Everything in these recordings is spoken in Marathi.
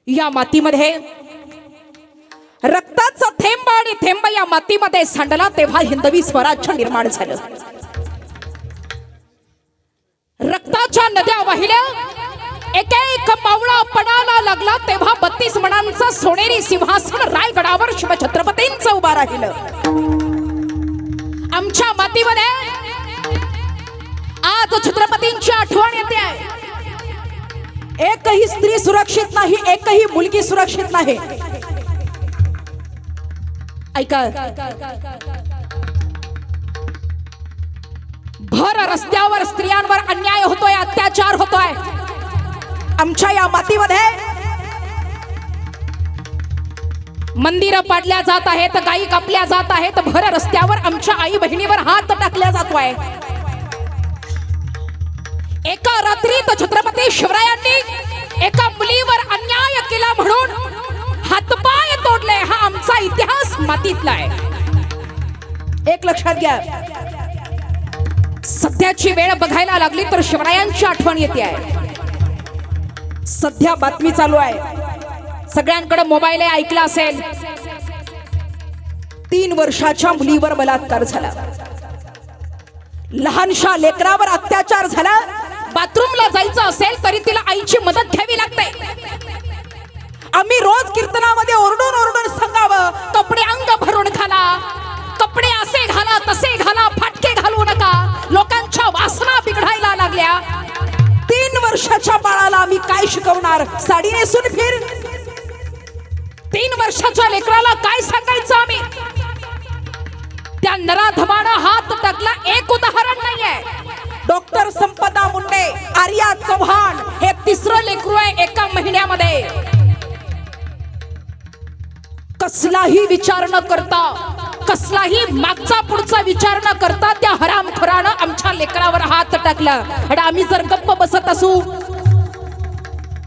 या मातीमध्ये रक्ताचा थेंब आणि थेंब या मातीमध्ये सांडला तेव्हा हिंदवी स्वराज्य निर्माण झालं. रक्ताच्या नद्या वाहिल्या, एक एक पावला पडायला लागला तेव्हा 32 मणांचं सोनेरी सिंहासन रायगडावर शिवछत्रपतींचं उभा राहिलं. आमच्या मातीमध्ये आज छत्रपतींची आठवण येते आहे. एकही स्त्री सुरक्षित नाही, एकही मुलगी सुरक्षित नाही. ऐका, भर रस्त्यावर स्त्रियांवर अन्याय होतोय, अत्याचार होतोय. आमच्या या मातीमध्ये मंदिरं पाडल्या जात आहेत, गायी कापल्या जात आहेत, भर रस्त्यावर आमच्या आई बहिणीवर हात टाकल्या जातोय. एका रात्रीत छत्रपती शिवरायांनी एका मुलीवर अन्याय केला म्हणून हातपाय तोडले. हा आमचा इतिहास मातीतला आहे. एक लक्षात घ्या, सध्याची वेळ बघायला लागली तर शिवरायांची आठवण येते आहे. सध्या बातमी चालू आहे, सगळ्यांकडे मोबाईल आहे, ऐकला असेल. 3 वर्षाच्या मुलीवर बलात्कार झाला, लहानशा लेकरावर अत्याचार झाला. बाथरूमला जायचं असेल तरी तिला आईची मदत घ्यावी लागते. आम्ही रोज कीर्तनामध्ये ओरडून ओरडून सांगावं, कपडे अंग भरून घाला, कपडे असे घाला तसे घाला, फाटके घालू नका. लोकांच्या वासना बिघडायला लागल्या. 3 वर्षाच्या बाळाला आम्ही काय शिकवणार? साडी नेसून फिर. 3 वर्षाच्या लेकराला काय सांगायचं आम्ही? त्या नराधमानं हात टाकला. एक उदाहरण नाहीये. डॉक्टर संपदा मुंडे, आर्या चव्हाण, हे 3रं लेकरू आहे एका महिन्यामध्ये. कसलाही विचार न करता, कसलाही मागचा पुढचा विचार न करता त्या हरामखोरानं आमच्या लेकरावर हात टाकला. आणि आम्ही जर गप्प बसत असू,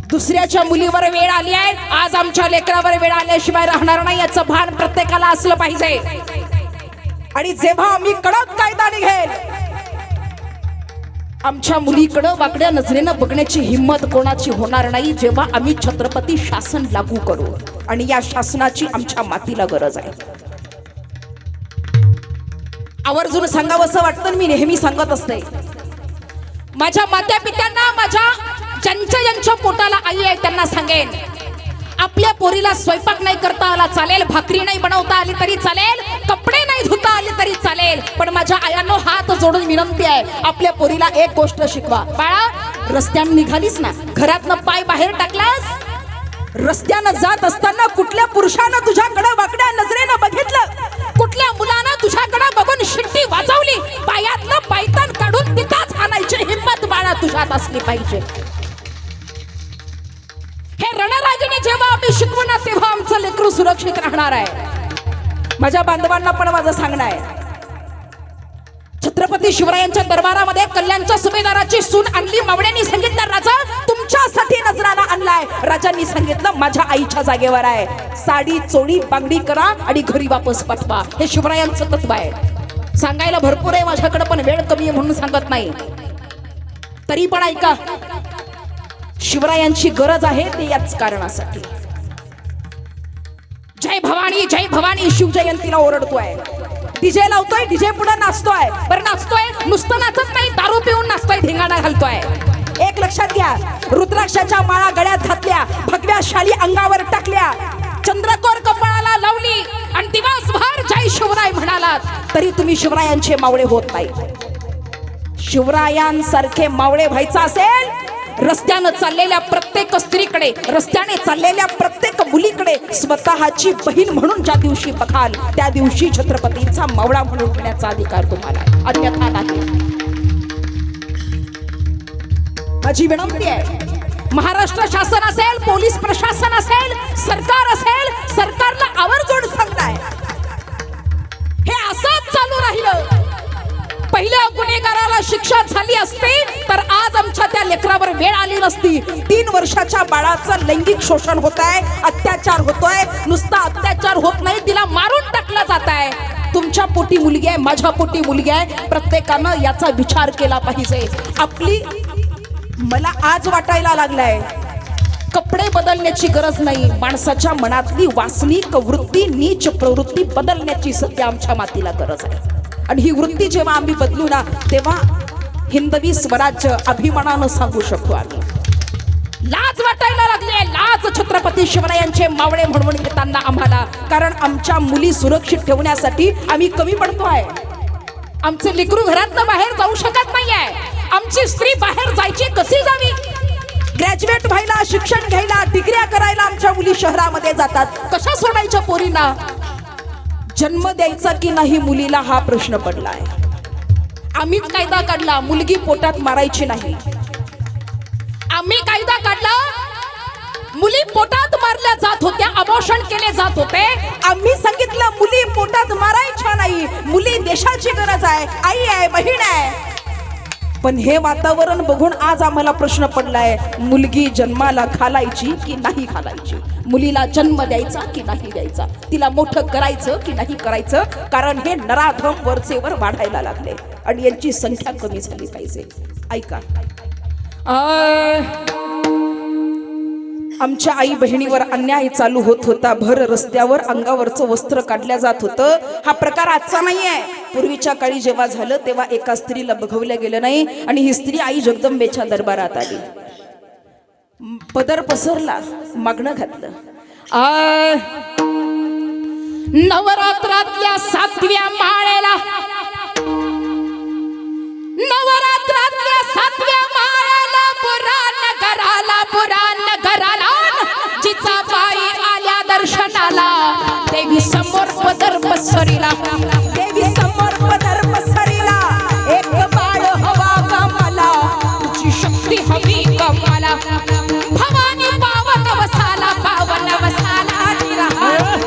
दुसऱ्याच्या मुलीवर वेळ आली आहे, आज आमच्या लेकरावर वेळ आल्याशिवाय राहणार नाही, याचं भान प्रत्येकाला असलं पाहिजे. आणि जेव्हा आम्ही कडक कायदा निघेल, आमच्या मुलीकडं वाकड्या नजरेनं बघण्याची हिम्मत कोणाची होणार नाही. जेव्हा आम्ही छत्रपती शासन लागू करू, आणि या शासनाची आमच्या मातीला गरज आहे. आवर्जून सांगावंसं वाटतं, मी नेहमी सांगत असते, माझ्या मात्या पित्यांना, माझ्या ज्यांच्या पोटाला आई आहे त्यांना सांगेन, आपल्या पोरीला स्वयंपाक नाही करता आला चालेल, भाकरी नाही बनवता आली तरी चालेल, कपडे नाही धुता आले तरी चालेल, पण माझ्या आयांनो हात जोडून विनंती आहे, आपल्या पोरीला एक गोष्ट शिकवा. बाळा, रस्त्यानं निघालीस ना, घरातनं पाय बाहेर टाकलास, रस्त्यानं जात असताना कुठल्या पुरुषानं तुझ्याकडे वाकड्या नजरेनं बघितलं, कुठल्या मुलानं तुझ्याकडे बघून शिट्टी वाजवली, पायातलं पायतान काढून तिथंच आणायची हिम्मत बाळा तुझ्यात असली पाहिजे. हे रणरागिणी जेव्हा आम्ही शिकवू ना, तेव्हा आमचं लेकरू सुरक्षित राहणार आहे. माझ्या बांधवांना पण माझं सांगणं आहे, छत्रपती शिवरायांच्या दरबारामध्ये कल्याणच्या सुभेदाराची सून आणली. मावळ्यांनी सांगितलं, राजा तुमच्यासाठी नजराना आणलाय. राजांनी सांगितलं, माझ्या आईच्या जागेवर आहे. साडी चोळी बांगडी करा आणि घरी वापस पाठवा. हे शिवरायांचं तत्व आहे. सांगायला भरपूर आहे माझ्याकडे, पण वेळ कमी आहे म्हणून सांगत नाही. तरी पण ऐका, शिवरायांची गरज आहे ते याच कारणासाठी. जय भवानी जय भवानी शिवजयंतीला ओरडतोय, डीजे लावतोय, डीजे पुढे नाचतोय. बरं नाचतोय, नुसतं नाचत नाही, दारू पिऊन नाचतोय, धिंगाणा घालतोय. एक लक्षात घ्या, रुद्राक्षाच्या माळा गळ्यात घातल्या, भगव्या शाली अंगावर टाकल्या, चंद्रकोर कपाळाला लावली आणि दिवसभर जय शिवराय म्हणालात तरी तुम्ही शिवरायांचे मावळे होत नाही. शिवरायांसारखे मावळे व्हायचं असेल, रस्त्यानं चाललेल्या प्रत्येक स्त्रीकडे, रस्त्याने चाललेल्या प्रत्येक मुलीकडे स्वतःची बहीण म्हणून ज्या दिवशी बघाल, त्या दिवशी छत्रपतींचा मावळा म्हणून घेण्याचा अधिकार तुम्हाला, अन्यथा नाही. माझी विनंती आहे, महाराष्ट्र शासन असेल, पोलीस प्रशासन असेल, सरकार असेल, सरकारला आवर्जून सांगताय, हे असंच चालू राहिलं, पहिल्या गुन्हेगाराला शिक्षा झाली असती तर आज आमच्या त्या लेकरावर वेळ आली नसती. 3 वर्षाच्या बाळाचं लैंगिक शोषण होत आहे, अत्याचार होतोय. नुसता अत्याचार होत नाही, तिला मारून टाकलं जात आहे. तुमच्या पोटी मुलगी आहे, माझ्या पोटी मुलगी आहे. प्रत्येकानं याचा विचार केला पाहिजे. आपली मला आज वाटायला लागलाय कपडे बदलण्याची गरज नाही, माणसाच्या मनातली वासनिक वृत्ती, नीच प्रवृत्ती बदलण्याची सध्या आमच्या मातीला गरज आहे. आणि ही वृत्ती जेव्हा आम्ही बदलू ना, तेव्हा हिंदवी स्वराज्य अभिमानानं सांगू शकतो आम्ही. लाज वाटायला लागली, लाज छत्रपती शिवरायांचे मावळे म्हणून येताना आम्हाला. कारण आमच्या मुली सुरक्षित ठेवण्यासाठी आम्ही कमी पडतो आहे. आमचे लेकरू घरातनं बाहेर जाऊ शकत नाहीये. आमची स्त्री बाहेर जायची कशी जावी? ग्रॅज्युएट व्हायला, शिक्षण घ्यायला, डिग्र्या करायला आमच्या मुली शहरामध्ये जातात. कशा सोडायच्या पोरींना? जन्म द्यायचा की नाही मुलीला हा प्रश्न पडला आहे. आम्हीच कायदा काढला, मुलगी पोटात मारायची नाही. आम्ही कायदा काढला, मुली पोटात मारल्या जात होत्या, अबॉर्शन केले जात होते. आम्ही सांगितलं मुली पोटात मारायच्या नाही, मुली देशाची गरज आहे, आई आहे, बहीण आहे. पण हे वातावरण बघून आज आम्हाला प्रश्न पडलाय, मुलगी जन्माला घालायची की नाही घालायची? मुलीला जन्म द्यायचा की नाही द्यायचा? तिला मोठं करायचं की नाही करायचं? कारण हे नराधम वरचेवर वाढायला लागले आणि यांची संख्या कमी झाली पाहिजे. ऐका, आमच्या आई बहिणीवर अन्याय चालू होत होता. भर रस्त्यावर अंगावरचं वस्त्र काढल्या जात होतं. हा प्रकार आजचा नाही आहे. पूर्वीच्या काळी जेव्हा झालं तेव्हा एका स्त्रीला बघवल्या गेलं नाही आणि ही स्त्री आई जगदंबेच्या दरबारात आली. पदर पसरला, मागणं घातलं. नवरात्रातल्या 7व्या माळेला, नवरात्रातल्या 7व्या माळेला पुराण घराला जिचा बाई आल्या दर्शनाला, देवी समोर पदर पसरीला, देवी समोर पदर पसरीला. एक बाळ हवा कामाला, तुझी शक्ती हवी कामाला. भवानी पावन वसाला, पावन वसाला जिरहारी,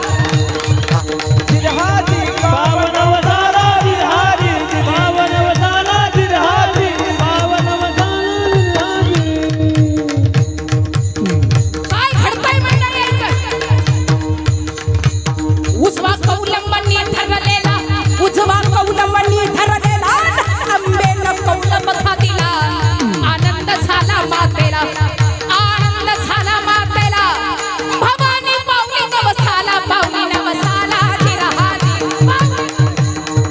जिरहारी पावन वसाला जिरहारी, पावन वसाला जिरहारी, पावन वसाला जिरहारी. काय घडतंय मंडळी? उजवा कौलंबांनी ठरलेला, उजवा कौलंबांनी ठरलेला, अंबेनं कौलंब खातीला. आनंद झाला मातेला, आनंद झाला मातेला. भवानी पावली नवसाला, पावली नवसाला जिरहारी,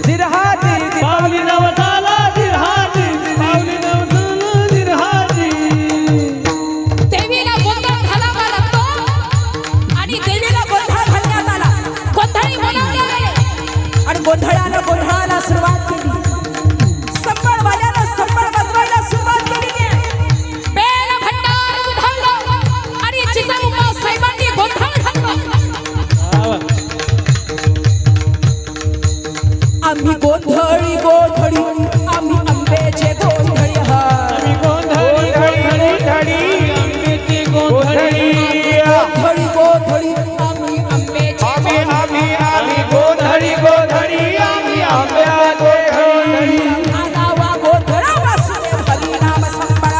जिरहारी पावली नवसाला जिरहारी, पावली नवसाला जिरहारी. देवीला गोंधळ घालावा लागतो आणि देवीला गोंधळ घालण्यात आला. गोंधळी बोलावले गेले आणि गोंधळाला सुरुवात केली. संबळवाल्यानं संबळ वाजवायला सुरुवात केली. बेल भंडार उधळलं आणि जिजाऊबा साहेबांनी गोंधळ घातला. आम्ही गोंधळी गोंधळी, आम्ही आंब्याचे गोंधळी. आम्ही गोंधळी गोंधळी धडी, आंब्याची गोंधळी. गोंधळी गोंधळी, आम्ही आंब्याचे आम्ही गोंधळी गोंधळी, आम्ही आंब्या गोंधळी. घालावा गोंधळा वासुदेव हरिनाम संबळ,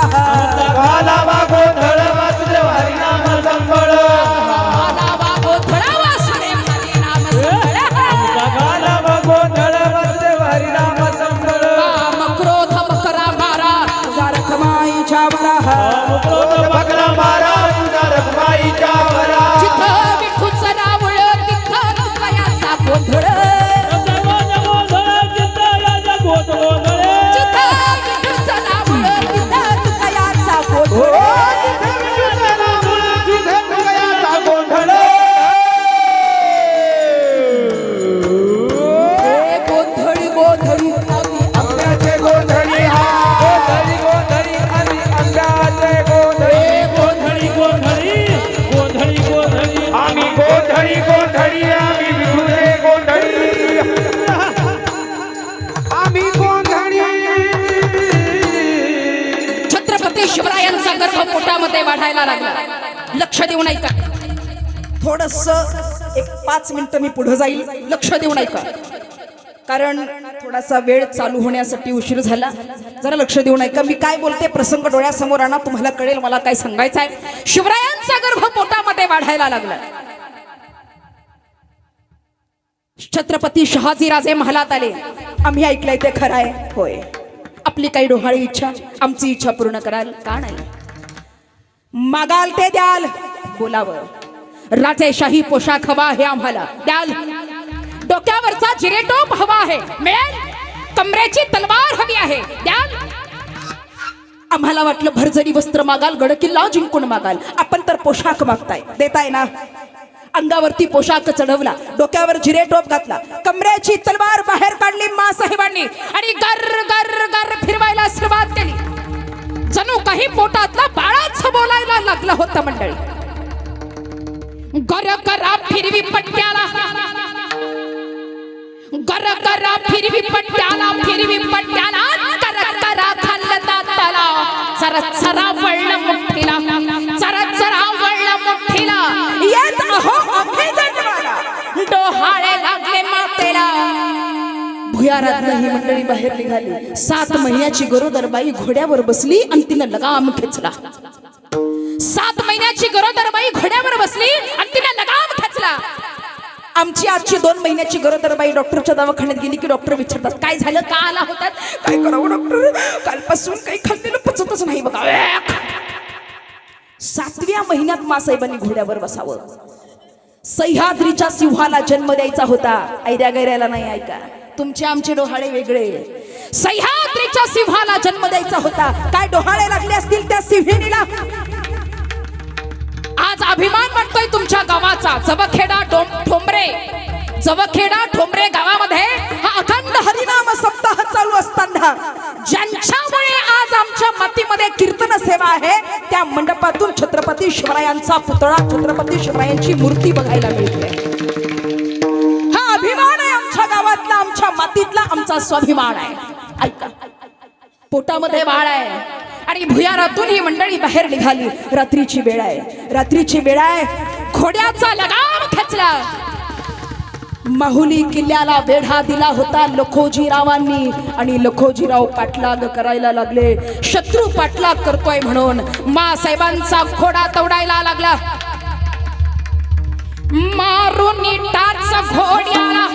घालावा गोंधळ वासुदेव हरिनाम संबळ, घालावा गोंधळा वासुदेव हरिनाम संबळ. घालावा गोंधळ वासुदेव हरिनाम संबळ. काम क्रोध बकरा मारा, तुझा रखमाईच्या वरा. क्रोध बकरा मारा, तुझा रखमाईच्या वरा. जिथं विठूचं नावळ, तिथं तुकयाचा गोंधळ. जिथं विठूचं नावळ, तिथं तुकयाचा गोंधळ. हे गोंधळी गोंधळी, आम्ही आंब्याचे गोंधळी, हा गोंधळी गोंधळी, आम्ही आंब्याचे गोंधळी. गोंधळी गोंधळी, गोंधळी गोंधळी, आम्ही गोंधळी गोंधळी, आम्ही विठूचे गोंधळी, आम्ही गोंधळी. छत्रपती शिवरायांचा गर्भ पोटामध्ये वाढायला लागला. लक्ष देऊन ऐका. थोडस एक 5 मिनिटं मी पुढे जाईल. लक्ष देऊन ऐका, कारण थोडासा वेळ चालू होण्यासाठी उशीर झाला. जरा लक्ष देऊन ऐका. मी काय बोलते प्रसंग डोळ्यासमोर आणा, तुम्हाला कळेल मला काय सांगायचं आहे. शिवरायांचा गर्भ पोटामध्ये वाढायला लागला. छत्रपती शहाजीराजे महालात आले. आम्ही ऐकलंय ते खरं आहे. होय, आपली काही डोहाळी इच्छा, आमची इच्छा पूर्ण कराल का नाही? मागाल ते द्याल, बोलावं. राजेशाही पोशाख हवा आहे आम्हाला, द्याल. डोक्यावरचा जिरेटोप हवा आहे, मिळेल. कमरेची तलवार हवी आहे, द्याल. आम्हाला वाटलं भरजरी वस्त्र मागाल, गडकिल्ला जिंकून मागाल. आपण तर पोशाख मागताय, देताय ना. अंगावरती पोशाख चढवला, डोक्यावर जिरेटोप घातला, कमरेची तलवार बाहेर काढली मासाहेबांनी आणि गर गर गर फिरवायला सुरुवात केली. जणू काही पोटातला बाळाच बोलायला लागलं होतं मंडळी. गर करा फिरवी पट्ट्याला, गर करा फिरवी पट्ट्याला, फिरवी पट्ट्याला, कर करा खाल्लं दाताला. चरत चरा वळलं मुठीला, चरत चरा वळलं मुठीला. येत अहो आम्ही दंडवाला, डोहाळे लागले मातेला. भुयारातनं ही मंडळी बाहेर निघाली. 7 महिन्याची गरोदर बाई घोड्यावर बसली आणि तिनं लगाम खेचला. 7 महिन्याची गरोदर बाई घोड्यावर बसली आणि तिनं लगाम खेचला. आमची आजची 2 महिन्याची गरोदर बाई डॉक्टरच्या दवाखान्यात गेली की डॉक्टर विचारतात, काय झालं, का आला होतात? काय करावं डॉक्टर, कालपासून काही खाल्लेलं पचतच नाही बघा. 7व्या महिन्यात मासाहेबांनी घोड्यावर बसावं. सह्याद्रीच्या सिंहाला जन्म द्यायचा होता, ऐद्या गैऱ्याला नाही. ऐका, तुमचे आमचे डोहाळे वेगळे. सह्याद्रीच्या सिंहाला जन्म द्यायचा होता. काय डोहाळे लागले असतील त्या सिंहिणीला. आज अभिमान वाटतोय तुमच्या गावाचा. जवखेडा ठोंबरे, जवखेडा ठोंबरे गावामध्ये हा अखंड हरिनाम सप्ताह चालू असताना ज्यांच्यामुळे आज आमच्या मातीमध्ये कीर्तन सेवा आहे, त्या मंडपातून छत्रपती शिवरायांचा पुतळा, छत्रपती शिवरायांची मूर्ती बघायला मिळते. हा अभिमान आहे आमच्या गावातला, आमच्या मातीतला, आमचा स्वाभिमान आहे. ऐका, पोटामध्ये बाळ आहे आणि भुयारातून ही मंडळी बाहेर निघाली. रात्रीची वेळ आहे, रात्रीची वेळ आहे. घोड्याचा लगाम खेचला. माहुली किल्ल्याला वेढा दिला होता लखोजीरावांनी आणि लखोजीराव पाठलाग करायला लागले. शत्रू पाठलाग करतोय म्हणून मासाहेबांचा घोडा तवडायला लागला. मारून टाच घोड्याला,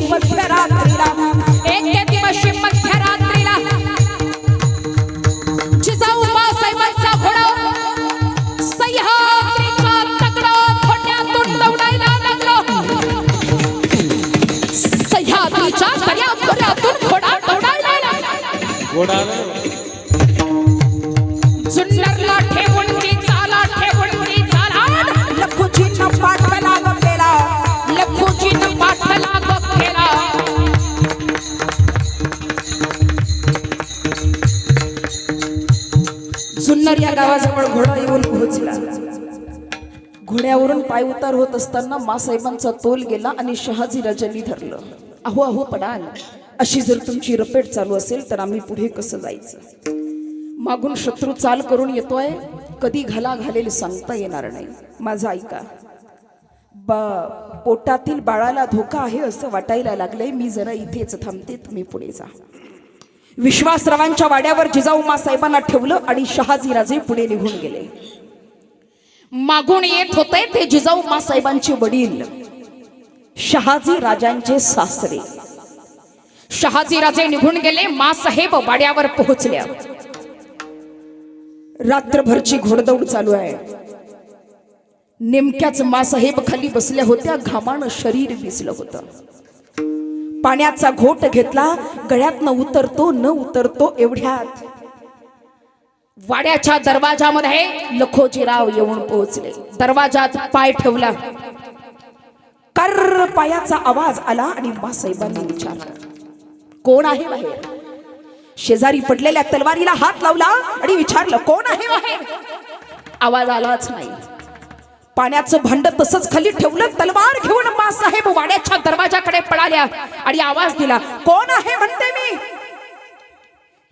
मध्यरात्रीला, एक दिवशी मध्यरात्रीला जिजाऊ मासाहेबांचा घोडा सह्याद्रीच्या दगडात खोट्यातून दौडायला लागला. सह्याद्रीच्या दऱ्यातून घोडा दौडायला लागला. जुन्नरला ठेवून ती चाला, ठेवून ती चाला. लखोजीनं पाठला गेला, लखोजीनं पाठला. जुन्नर या गावाजवळ घोडा येऊन पोहोचला. घोड्यावरून पाय उतार होत असताना मासाहेबांचा तोल गेला आणि शहाजी राजांनी धरलं. अहो अहो पडाल, अशी जर तुमची रपेट चालू असेल तर आम्ही पुढे कसं जायचं? मागून शत्रू चाल करून येतोय, कधी घाला घालेल सांगता येणार नाही. माझं ऐका, पोटातील बाळाला धोका आहे असं वाटायला लागलंय. मी जरा इथेच थांबते, तुम्ही पुढे जा. विश्वासरावांच्या वाड्यावर जिजाऊ मासाहेबांना ठेवलं आणि शहाजी राजे पुढे निघून गेले. मागून येत होते ते जिजाऊ मासाहेबांचे वडील, शहाजी राजांचे सासरे. शहाजी राजे निघून गेले. मासाहेब वाड्यावर पोहोचल्या. रात्रभरची घोडदौड चालू आहे. नेमक्याच मासाहेब खाली बसल्या होत्या. घामानं शरीर भिजलं होतं. पाण्याचा घोट घेतला, गळ्यात न उतरतो न उतरतो एवढ्यात वाड्याच्या दरवाजामध्ये लखोजीराव येऊन पोहोचले. दरवाजात पाय ठेवला. कर पायाचा आवाज आला आणि मासाहेबांनी विचारलं, कोण आहे बाहेर? शेजारी पडलेल्या तलवारीला हात लावला आणि विचारलं, कोण आहे बाहेर? आवाज आलाच नाही. पाण्याचं भांड तसंच खाली ठेवलं. तलवार घेऊन मासाहेब वाड्याच्या दरवाजाकडे पळाल्या आणि आवाज दिला, कोण आहे म्हणते मी?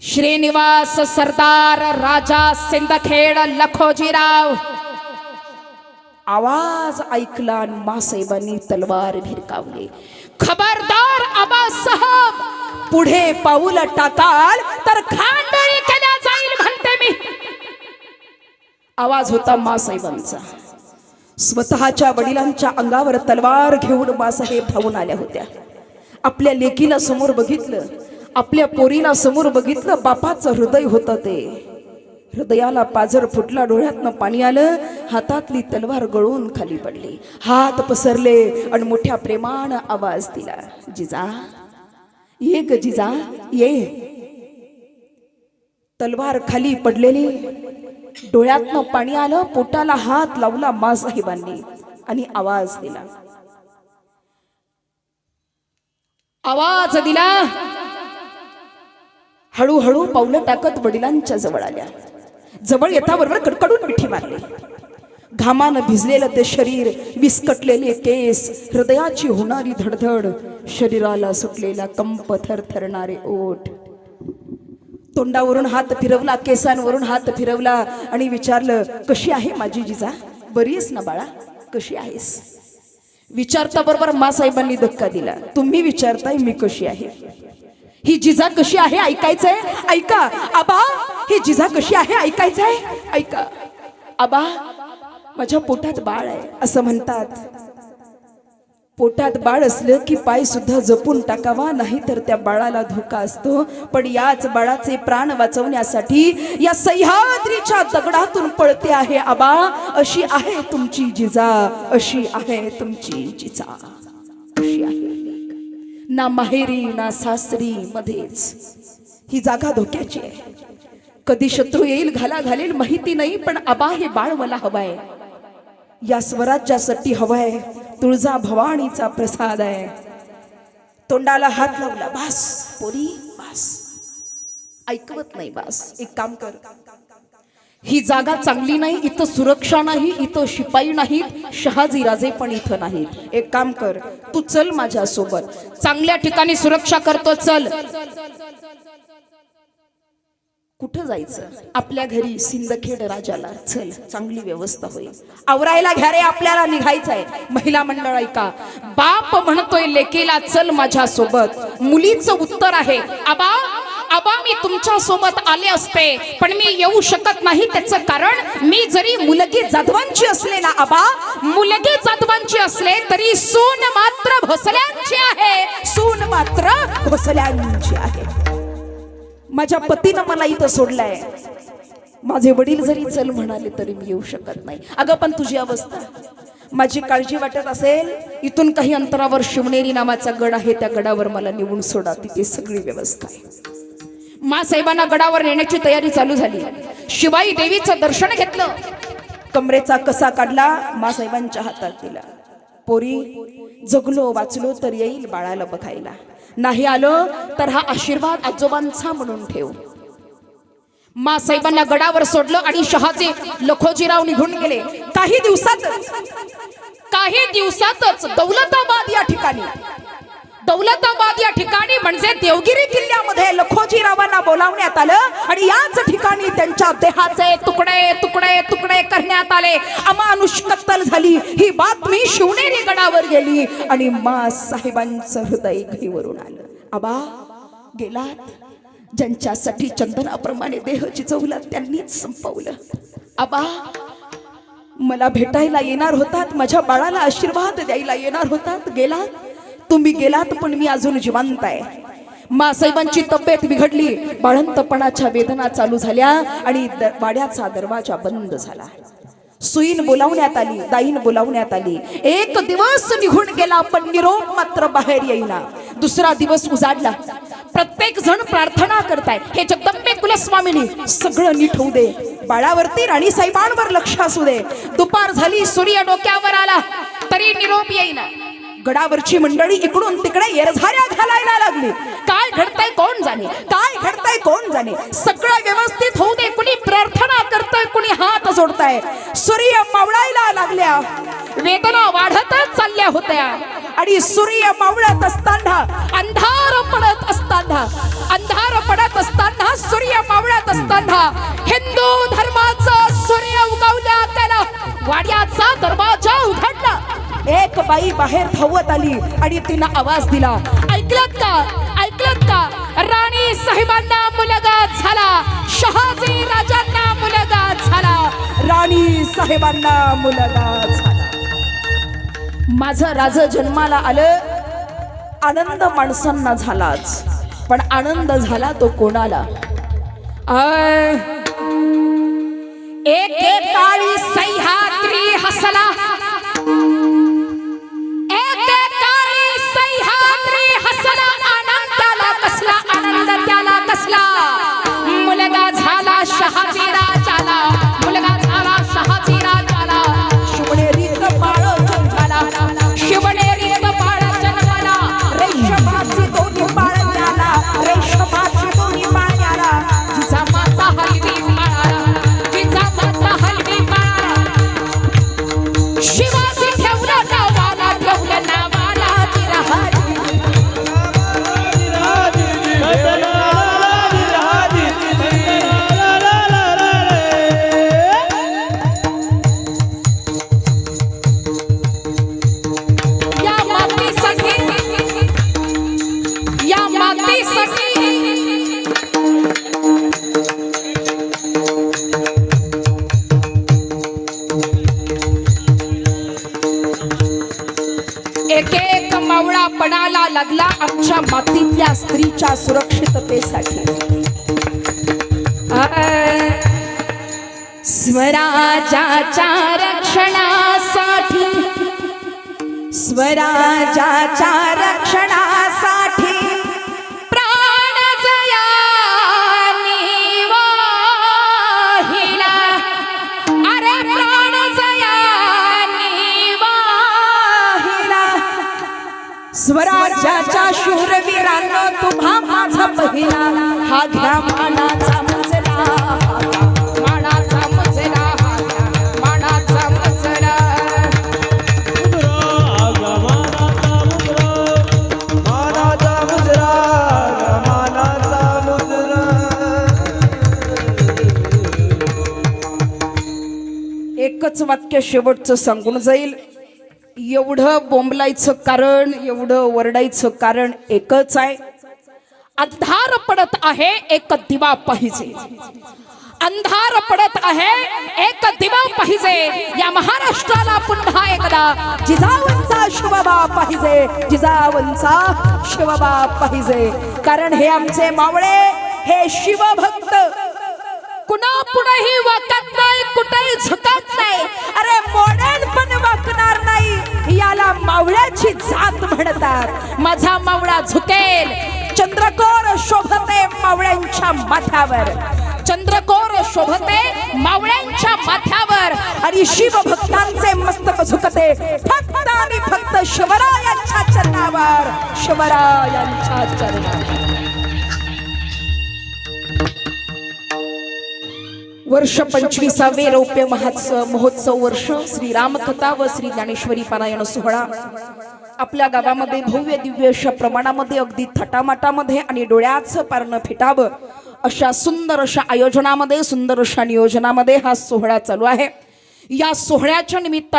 श्रीनिवास सरदार राजा सिंदखेड लखोजीराव. आवाज ऐकला आणि मासाहेबांनी तलवार भिरकावली. खबरदार आबासाहेब, पुढे पाऊल टाकाल तर खांडोळी केल्या जाईल म्हणते मी. आवाज होता मासाहेबांचा. स्वतःच्या वडिलांच्या अंगावर तलवार घेऊन मासाहेब धावून आल्या होत्या. आपल्या लेकीला समोर बघितलं, आपल्या पोरीला समोर बघितलं. बापाचं हृदय होतं ते. हृदयाला पाझर फुटला, डोळ्यातनं पाणी आलं, हातातली तलवार गळून खाली पडली. हात पसरले आणि मोठ्या प्रेमानं आवाज दिला, जिजा ये ग जिजा ये. तलवार खाली पडलेली, डोळ्यातनं पाणी आलं, पोटाला हात लावला मासाहेबांनी आणि आवाज दिला. आवाज दिला. हळूहळू पावलं टाकत वडिलांच्या जवळ आल्या. जवळ येताबरोबर कडकडून मिठी मारली. घामानं भिजलेलं ते शरीर, विस्कटलेले केस, हृदयाची होणारी धडधड, शरीराला सुटलेला कंप, थरथरणारे ओठ. तोंडावरून हात फिरवला, केसांवरून हात फिरवला आणि विचारलं, कशी आहे माझी जिजा? बरी आहेस ना बाळा? कशी आहेस? विचारता बरोबर मासाहेबांनी धक्का दिला. तुम्ही विचारताय मी कशी आहे? ही जिजा कशी आहे ऐकायचंय? ऐका आबा, ही जिजा कशी आहे ऐकायचंय? ऐका आबा, माझ्या पोटात बाळ आहे असं म्हणतात. पोटात बाळ असलं की पाय सुद्धा जपून टाकावा, नाही तर त्या बाळाला धोका असतो. पण याच बाळाचे प्राण वाचवण्यासाठी या सह्याद्रीच्या दगडातून पळते आहे आबा. अशी आहे तुमची जिजा, अशी आहे तुमची जिजा, अशी आहे. ना माहेरी ना सासरी, मध्येच ही जागा धोक्याची आहे. कधी शत्रू येईल, घाला घालेल माहिती नाही, पण आबा हे बाळ मला हवाय. या स्वराज्यासाठी हवाय. तुळजा भवानीचा प्रसाद आहे. तोंडाला हात लावला. बास पोरी बास, ऐकवत नाही. बास, एक काम कर, ही जागा चांगली नाही, इथं सुरक्षा नाही, इथं शिपाई नाहीत, शहाजी राजे पण इथं नाहीत. एक काम कर, तू चल माझ्या सोबत, चांगल्या ठिकाणी सुरक्षा करतो, चल. कुठं जायचं? आपल्या घरी, सिंदखेड राजाला. चल, चांगली व्यवस्था होईल. आवरायला घ्या रे, आपल्याला निघायचंय. महिला मंडळ ऐका, बाप म्हणतोय लेकीला चल माझ्या सोबत. मुलीचं उत्तर आहे, आबा आबा मी तुमच्या सोबत आले असते, पण मी येऊ शकत नाही. त्याचं कारण, मी जरी मुलगी जाधवांची असले ना आबा, मुलगी जाधवांची असले तरी सून मात्र भोसल्यांची आहे. सून मात्र भोसल्यांची आहे. माझ्या पतीनं मला इथं सोडलंय. माझे वडील जरी चल म्हणाले तरी मी येऊ शकत नाही. अगं पण तुझी अवस्था, माझी काळजी वाटत असेल, इथून काही अंतरावर शिवनेरी नावाचा गड आहे, त्या गडावर मला निवून सोडा, तिथे सगळी व्यवस्था आहे. मासाहेबांना गडावर नेण्याची तयारी चालू झाली. शिवाई देवीचं दर्शन घेतलं, कमरेचा कसा काढला, मासाहेबांच्या हातात दिला. पोरी, जगलो वाचलो तर येईल बाळाला बघायला, नाही आलो तर हा आशीर्वाद आजोबांचा म्हणून ठेव. मासाहेबांना गडावर सोडलं आणि शहाजी लखोजीराव निघून गेले. काही दिवसातच दौलताबाद या ठिकाणी म्हणजे देवगिरी किल्ल्यामध्ये लखोजीरावांना बोलावण्यात आलं आणि याच ठिकाणी त्यांच्या देहाचे तुकडे तुकडे तुकडे करण्यात आले. अमानुष कत्तल झाली. ही बातमी शिवनेरी गडावर गेली आणि मासाहेबांचं हृदय घाईवरून आलं. आबा गेलात, ज्यांच्यासाठी चंदनाप्रमाणे देह चिचवला त्यांनीच संपवलं. आबा मला भेटायला येणार होतात, माझ्या बाळाला आशीर्वाद द्यायला येणार होतात, गेलात. तुम्ही गेलात पण मी अजून जिवंत आहे. मासाहेबांची तब्येत बिघडली, बाळंतपणाच्या वेदना चालू झाल्या आणि वाड्याचा दरवाजा बंद झाला. सुईन बोलावण्यात आली, दाईन बोलावण्यात आली. एक दिवस निघून गेला पण निरोप मात्र बाहेर येईना. दुसरा दिवस उजाडला. प्रत्येक जण प्रार्थना करताय, हे जगदंबे कुलस्वामिनी सगळं नीट होऊ दे, बाळावरती राणी साहेबांवर लक्ष असू दे. दुपार झाली, सूर्य डोक्यावर आला तरी निरोप येईना. गडावरची मंडळी इकडून तिकडे येरझाऱ्या घालायला लागली. काय घडतंय कोण जाणे, काय घडतंय कोण जाणे. सगळं व्यवस्थित होऊ दे. कुणी प्रार्थना करतंय, कुणी हात जोडताय. सूर्य मावळायला लागल्या, वेदना वाढतच चालल्या होत्या आणि सूर्य मावळत असताना, अंधार पडत असताना सूर्य मावळत असताना हिंदू धर्माचा सूर्य उगवला. त्याला वाड्याचा दरवाजा उघडला. एक बाई बाहेर धावत आली आणि तिनं आवाज दिला, ऐकलत का, राणी साहेबांना मुलगा झाला, शहाजी राजांना मुलगा झाला. राणी साहेबांना मुलगा झाला. माझं राज जन्माला आलं, आनंद माणसांना झालाच, पण आनंद झाला तो कोणाला? एकेकाळी सह्याद्री हसला, एकेकाळी सह्याद्री हसला, आनंद त्याला कसला, आनंद त्याला कसला. मुलगा झाला शहाजी राजाला, मुलगा झाला शहाजी राजाला. शिवनेरीत बाळ जन्माला, शिवनेरीत बाळ जन्माला. रेशमाची दोन्ही बाळ त्याला, रेशमाची दोन्ही बाळ त्याला. जिजा माता हलवी बाळाला, जिजा माता हलवी बाळाला. शिवाजी ठेवला नावाला, ठेवलं नावाला जिराहाजी. या मातीसाठी, या मातीसाठी एक एक मावळा पणाला लागला आमच्या मातीतल्या स्त्रीच्या सुरक्षिततेसाठी. स्वराज्याच्या रक्षणासाठी, स्वराज्याच्या रक्षणासाठी प्राण जयानी वाहिला. अरे प्राण जयानी वाहिला. स्वराज्याच्या शूरवीरांनो तुम्हा माझा पहिला, हा घ्या मानाचा मुजरा, मानाचा मुजरा, हा घ्या मानाचा मुजरा. मानाचा मुजरा, मानाचा मुजरा. एकच वाक्य शेवटचं सांगून जाईल. एवढं बोंबलायचं कारण, एवढं ओरडायचं कारण एकच आहे. अंधार पडत आहे, एक दिवा पाहिजे. अंधार पडत आहे, एक दिवा पाहिजे. या महाराष्ट्राला पुन्हा एकदा जिजाऊंचा शिवबा पाहिजे, जिजाऊंचा शिवबा पाहिजे. कारण हे आमचे मावळे, हे शिवभक्त कुणा पुढेही वाकत नाही, कुठेही झुकत नाही. अरे मॉडर्न पण वाकणार नाही, याला मावळ्याची जात म्हणतात. माझा मावळा झुकेल. चंद्रकोर शोभते मावळ्यांच्या माथ्यावर, चंद्रकोर शोभते मावळ्यांच्या माथ्यावर. आणि शिवभक्तांचे मस्तक झुकते फक्त आणि फक्त शिवरायांच्या चरणावर, शिवरायांच्या चरणावर. वर्ष 25वे रौप्य महोत्सव वर्ष, श्री रामकथा व श्री ज्ञानेश्वरी पारायण सोहळा आपल्या गावामध्ये भव्य दिव्य अशा प्रमाणामध्ये, अगदी थाटामाटामध्ये आणि डोळ्याचं पारणं फिटावं अशा सुंदर अशा आयोजनामध्ये, सुंदर अशा नियोजनामध्ये हा सोहळा चालू आहे. या सोहळ्याच्या निमित्ताने